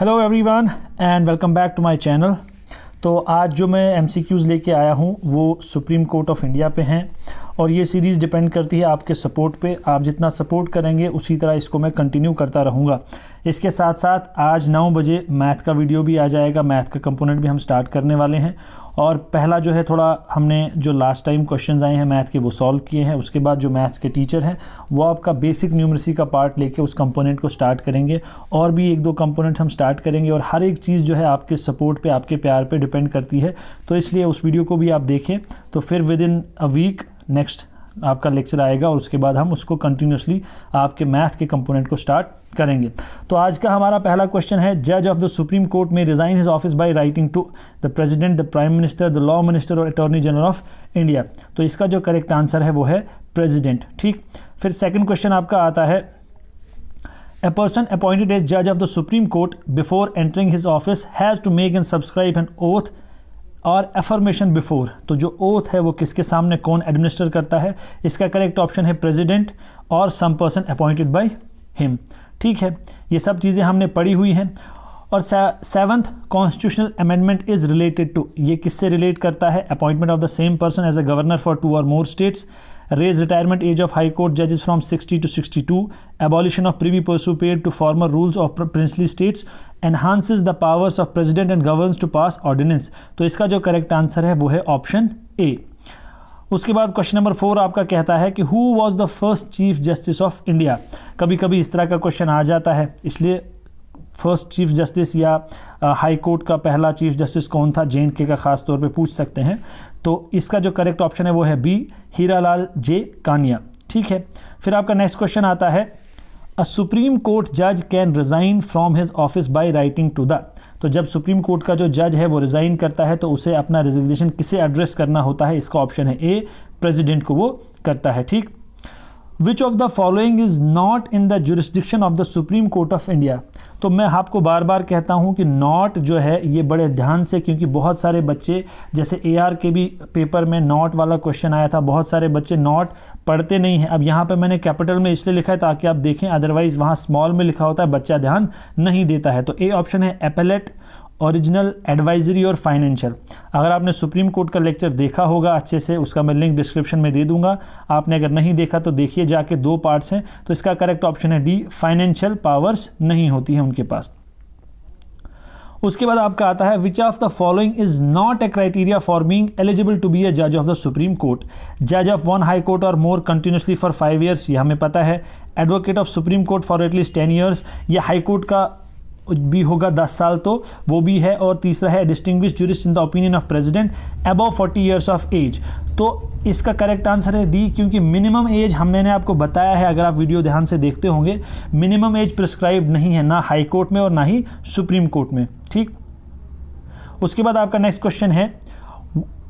Hello everyone and welcome back to my channel. तो आज जो मैं एमसीक्यूज़ लेके आया हूँ वो सुप्रीम कोर्ट ऑफ इंडिया पे हैं और ये सीरीज़ डिपेंड करती है आपके सपोर्ट पे। आप जितना सपोर्ट करेंगे उसी तरह इसको मैं कंटिन्यू करता रहूँगा। इसके साथ साथ आज 9 बजे मैथ का वीडियो भी आ जाएगा। मैथ का कंपोनेंट भी हम स्टार्ट करने वाले हैं और पहला जो है थोड़ा हमने जो लास्ट टाइम क्वेश्चंस आए हैं मैथ के वो सॉल्व किए हैं। उसके बाद जो मैथ्स के टीचर हैं वो आपका बेसिक न्यूमरेसी का पार्ट लेके उस कंपोनेंट को स्टार्ट करेंगे और भी 1-2 कंपोनेंट हम स्टार्ट करेंगे और हर एक चीज़ जो है आपके सपोर्ट पे, आपके प्यार पे डिपेंड करती है। तो इसलिए उस वीडियो को भी आप देखें तो फिर within a week next आपका लेक्चर आएगा और उसके बाद हम उसको कंटिन्यूसली आपके मैथ के कंपोनेंट को स्टार्ट करेंगे। तो आज का हमारा पहला क्वेश्चन है, जज of the supreme court may resign his office by writing to the president, the prime minister, the law minister और अटॉर्नी जनरल ऑफ इंडिया। तो इसका जो करेक्ट आंसर है वो है प्रेसिडेंट। ठीक, फिर सेकंड क्वेश्चन आपका आता है, A person appointed as judge of the Supreme Court before entering his office has to make and subscribe an oath और affirmation before। तो जो ओथ है वो किसके सामने कौन एडमिनिस्टर करता है? इसका करेक्ट ऑप्शन है प्रेसिडेंट और some person appointed by him. ठीक है, ये सब चीज़ें हमने पढ़ी हुई हैं। और 7th constitutional amendment is related to, ये किससे रिलेट करता है? Appointment of the same person as a governor for 2 or more states, raise retirement age of high court judges from 60 to 62, abolition of privy pursuit paid to former rules of princely states, enhances the powers of president and governs to pass ordinance। तो इसका जो correct answer है वो है option A. उसके बाद question number 4 आपका कहता है कि who was the first chief justice of India. कभी कभी इस तरह का क्वेश्चन आ जाता है, इसलिए फर्स्ट चीफ जस्टिस या हाई कोर्ट का पहला चीफ जस्टिस कौन था, जे.एन.के का खास तौर पे पूछ सकते हैं। तो इसका जो करेक्ट ऑप्शन है वो है बी, हीरालाल जे कानिया। ठीक है, फिर आपका नेक्स्ट क्वेश्चन आता है, अ सुप्रीम कोर्ट जज can resign from his office by writing to the. तो जब सुप्रीम कोर्ट का जो जज है वो रिजाइन करता है तो उसे अपना रिजिग्नेशन किसे एड्रेस करना होता है? इसका ऑप्शन है ए, प्रेसिडेंट को वो करता है। ठीक, विच of the following is not in the jurisdiction of the supreme court of India. तो मैं आपको बार बार कहता हूं कि नॉट जो है ये बड़े ध्यान से, क्योंकि बहुत सारे बच्चे, जैसे AR के भी पेपर में नॉट वाला क्वेश्चन आया था, बहुत सारे बच्चे नॉट पढ़ते नहीं हैं। अब यहाँ पे मैंने कैपिटल में इसलिए लिखा है ताकि आप देखें, अदरवाइज वहाँ स्मॉल में लिखा होता है, बच्चा ध्यान नहीं देता है। तो ए ऑप्शन है एपेलेट, ओरिजिनल, एडवाइजरी और फाइनेंशियल। अगर आपने सुप्रीम कोर्ट का लेक्चर देखा होगा अच्छे से, उसका मैं लिंक डिस्क्रिप्शन में दे दूंगा। आपने अगर नहीं देखा तो देखिए जाके, 2 पार्ट्स हैं। तो इसका करेक्ट ऑप्शन है डी, फाइनेंशियल पावर्स नहीं होती हैं उनके पास। उसके बाद आपका आता है, which of the following is not a criteria for being eligible to be a जज ऑफ द सुप्रीम कोर्ट। जज ऑफ 1 हाई कोर्ट और मोर कंटिन्यूसली फॉर 5 years, ये हमें पता है। Advocate of supreme court for at least 10 years, ये high court का भी होगा 10 साल, तो वो भी है। और तीसरा है distinguished jurist in the opinion of president above 40 years of age. तो इसका करेक्ट आंसर है डी, क्योंकि मिनिमम एज हमने आपको बताया है, अगर आप वीडियो ध्यान से देखते होंगे, मिनिमम एज प्रिस्क्राइब नहीं है ना हाई कोर्ट में और ना ही सुप्रीम कोर्ट में। ठीक, उसके बाद आपका नेक्स्ट क्वेश्चन है,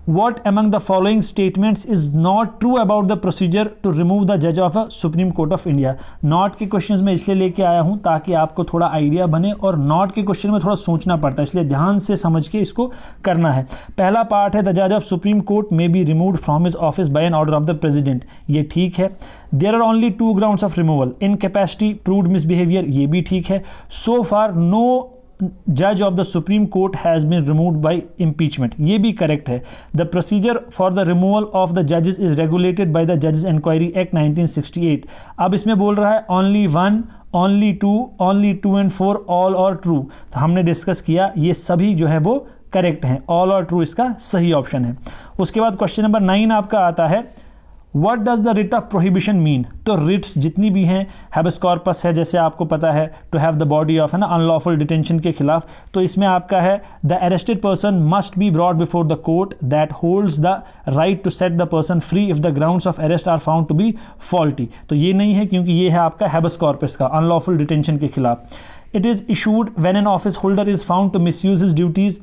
What among the following statements is not true about the procedure to remove the judge of a Supreme Court of India? Not के क्वेश्चंस में इसलिए लेके आया हूं ताकि आपको थोड़ा आइडिया बने, और नॉट के क्वेश्चन में थोड़ा सोचना पड़ता है, इसलिए ध्यान से समझ के इसको करना है। पहला पार्ट है, द जज of supreme court may be removed from his office bye N order of the president. ये ठीक है। There are only 2 grounds of removal, incapacity, proved misbehaviour, ये भी ठीक है। सो फार नो जज of the supreme court has been removed by impeachment, ये भी करेक्ट है। The procedure for the removal of the जजेस इज रेगुलेटेड बाय द जजेस इंक्वायरी एक्ट 1968। अब इसमें बोल रहा है only 1, only 2, only 2 and 4, all और ट्रू। तो हमने डिस्कस किया, ये सभी जो है वो करेक्ट हैं, ऑल और ट्रू इसका सही ऑप्शन है। उसके बाद क्वेश्चन नंबर 9 आपका आता है, What does the writ of prohibition mean? तो रिट्स जितनी भी हैं, हैबस कॉर्पस है जैसे आपको पता है, to have the body of, है ना, अनलॉफुल डिटेंशन के खिलाफ। तो इसमें आपका है, the arrested person must be brought before the court that holds the right to set the person free if the grounds of arrest are found to be faulty. तो ये नहीं है, क्योंकि ये है आपका हैबस कॉर्पस का, अनलॉफुल डिटेंशन के खिलाफ। It is issued when an office holder is found to misuse his duties.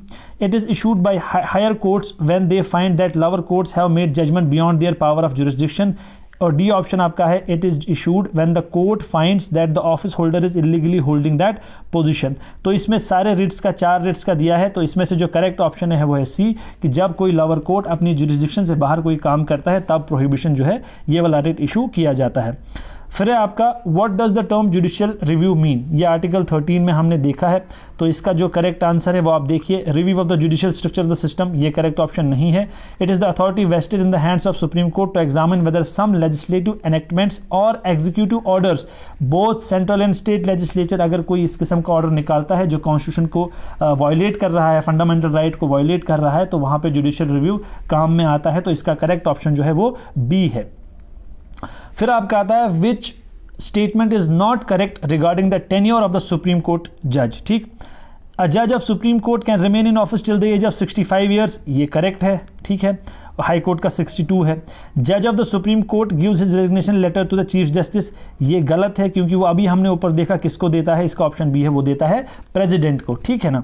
It is issued by higher courts when they find that lower courts have made judgment beyond their power of jurisdiction. और D option आपका है, it is issued when the court finds that the office holder is illegally holding that position. तो इसमें सारे Ritz का 4 Ritz का दिया है, तो इसमें से जो करेक्ट ऑप्शन है वो है सी, कि जब कोई लोअर कोर्ट अपनी जुरिस्डिक्शन से बाहर कोई काम करता है तब प्रोहिबिशन जो है ये वाला रिट इशू किया जाता है। फिर है आपका what does the term judicial review mean, ये आर्टिकल 13 में हमने देखा है। तो इसका जो करेक्ट आंसर है वो आप देखिए, review of the judicial structure of the system, ये करेक्ट ऑप्शन नहीं है। It is the authority vested in the hands of supreme court to examine whether some legislative enactments और executive orders both central and state legislature, अगर कोई इस किस्म का order निकालता है जो कॉन्स्टिट्यूशन को वायलेट कर रहा है, फंडामेंटल राइट को वायलेट कर रहा है, तो वहाँ पे जुडिशियल रिव्यू काम में आता है। तो इसका करेक्ट ऑप्शन जो है वो बी है। फिर आपका आता है which statement is not correct regarding the tenure of the supreme court जज। ठीक, अ जज of supreme court can remain in office till the age of 65 years, ये करेक्ट है। ठीक है, हाई कोर्ट का 62 है। जज of the supreme court gives his resignation letter to the chief justice, ये गलत है क्योंकि वो अभी हमने ऊपर देखा किसको देता है, इसका ऑप्शन बी है, वो देता है प्रेसिडेंट को। ठीक है ना।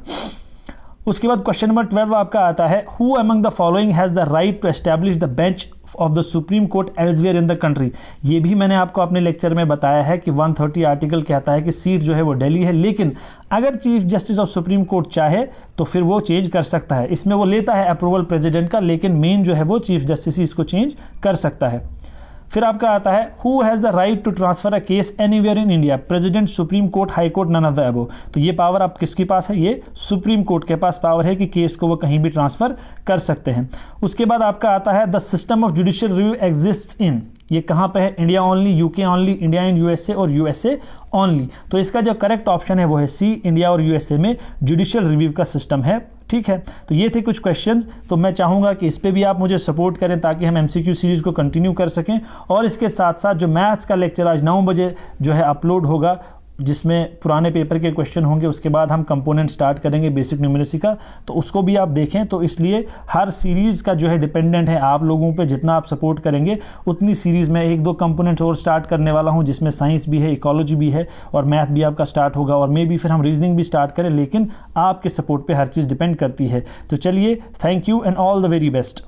उसके बाद क्वेश्चन नंबर 12 आपका आता है who among the following has the right to establish the bench of the supreme court elsewhere in the country. ये भी मैंने आपको अपने लेक्चर में बताया है कि 130 आर्टिकल कहता है कि सीट जो है वो दिल्ली है, लेकिन अगर chief justice of supreme court चाहे तो फिर वो चेंज कर सकता है। इसमें वो लेता है अप्रूवल प्रेसिडेंट का, लेकिन मेन जो है वो चीफ जस्टिस ही इसको चेंज कर सकता है। फिर आपका आता है who has the right to transfer a case anywhere in India, president, supreme court, high court, none of the above. तो ये पावर आप किसके पास है, ये सुप्रीम कोर्ट के पास पावर है कि केस को वो कहीं भी ट्रांसफर कर सकते हैं। उसके बाद आपका आता है the system of judicial review exist in, ये कहाँ पे है, India only, UK only, India and USA और यूएसए ओनली। तो इसका जो करेक्ट ऑप्शन है वो है सी, इंडिया और यूएसए में जुडिशियल रिव्यू का सिस्टम है। ठीक है, तो ये थे कुछ क्वेश्चंस। तो मैं चाहूँगा कि इस पे भी आप मुझे सपोर्ट करें ताकि हम एमसीक्यू सीरीज़ को कंटिन्यू कर सकें। और इसके साथ साथ जो मैथ्स का लेक्चर आज 9 बजे जो है अपलोड होगा, जिसमें पुराने पेपर के क्वेश्चन होंगे, उसके बाद हम कंपोनेंट स्टार्ट करेंगे बेसिक न्यूमेरेसी का, तो उसको भी आप देखें। तो इसलिए हर सीरीज़ का जो है डिपेंडेंट है आप लोगों पे, जितना आप सपोर्ट करेंगे उतनी सीरीज़ में 1-2 कंपोनेंट और स्टार्ट करने वाला हूं, जिसमें साइंस भी है, इकोलॉजी भी है और मैथ भी आपका स्टार्ट होगा, और मे भी फिर हम रीजनिंग भी स्टार्ट करें, लेकिन आपके सपोर्ट पर हर चीज़ डिपेंड करती है। तो चलिए, thank you and all the very best.